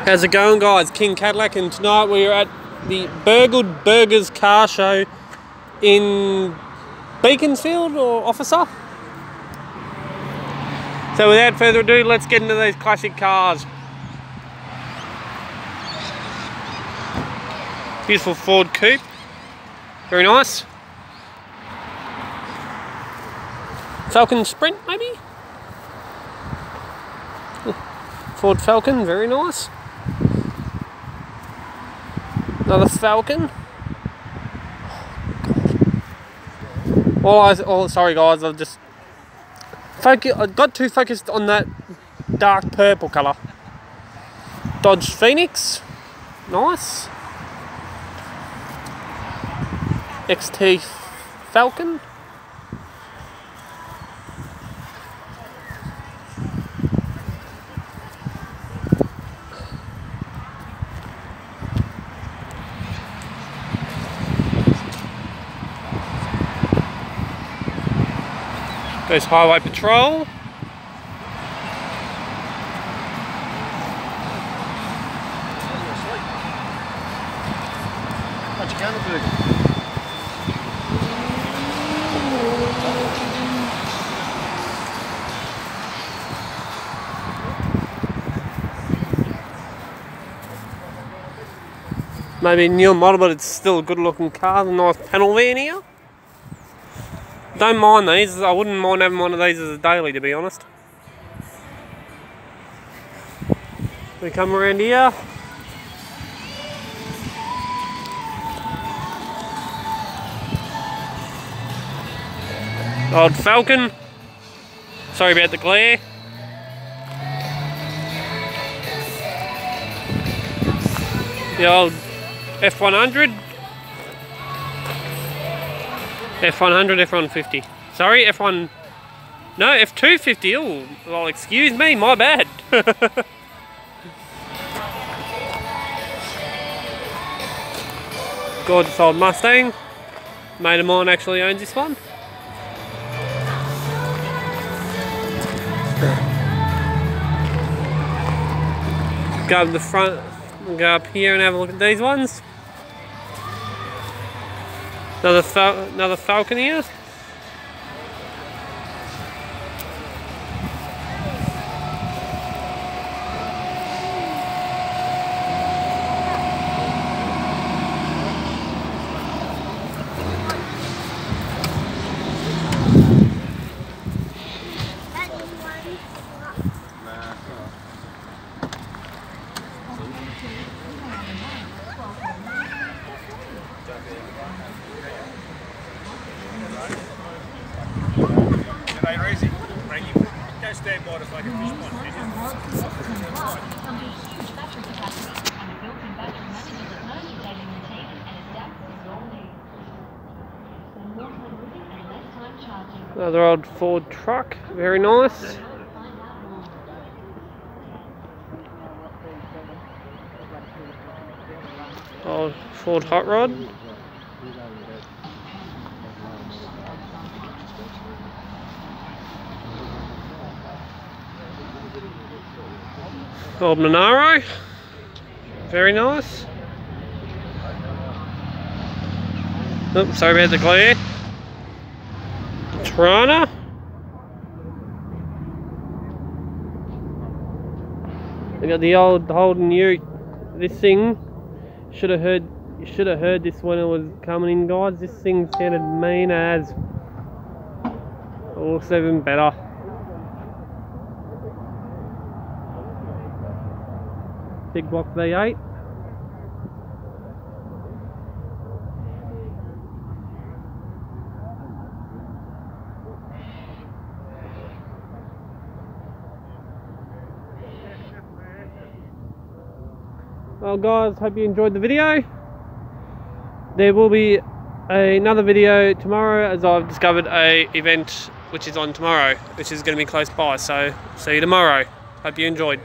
How's it going, guys? King Cadillac, and tonight we are at the Burgled Burgers car show in Beaconsfield, or Officer. So without further ado, let's get into these classic cars. Beautiful Ford Coupe, very nice. Falcon Sprint, maybe? Ford Falcon, very nice. Another Falcon. Oh, sorry guys, I got too focused on that dark purple colour. Dodge Phoenix, nice. XT Falcon. Goes Highway Patrol. How'd you count the Maybe a newer model, but it's still a good looking car. A nice panel van here. Don't mind these. I wouldn't mind having one of these as a daily, to be honest. We come around here. Old Falcon. Sorry about the glare. The old F100. F100, F150. Sorry, F1... No, F250. Oh, well, excuse me, my bad. Gorgeous old Mustang. Mate of mine actually owns this one. Go up the front, go up here and have a look at these ones. Another Falcon here. Go stand by to flag a fish pond, can you? Another old Ford truck, very nice. Old Ford Hot Rod. Old Monaro, very nice. Oh, sorry about the glare. Tirana. We got the old Holden Ute. This thing you should have heard this when it was coming in, guys. This thing sounded mean as. It looks even better. Big block V8. Well guys, hope you enjoyed the video. There will be another video tomorrow, as I've discovered a event which is on tomorrow, which is going to be close by, so see you tomorrow. Hope you enjoyed.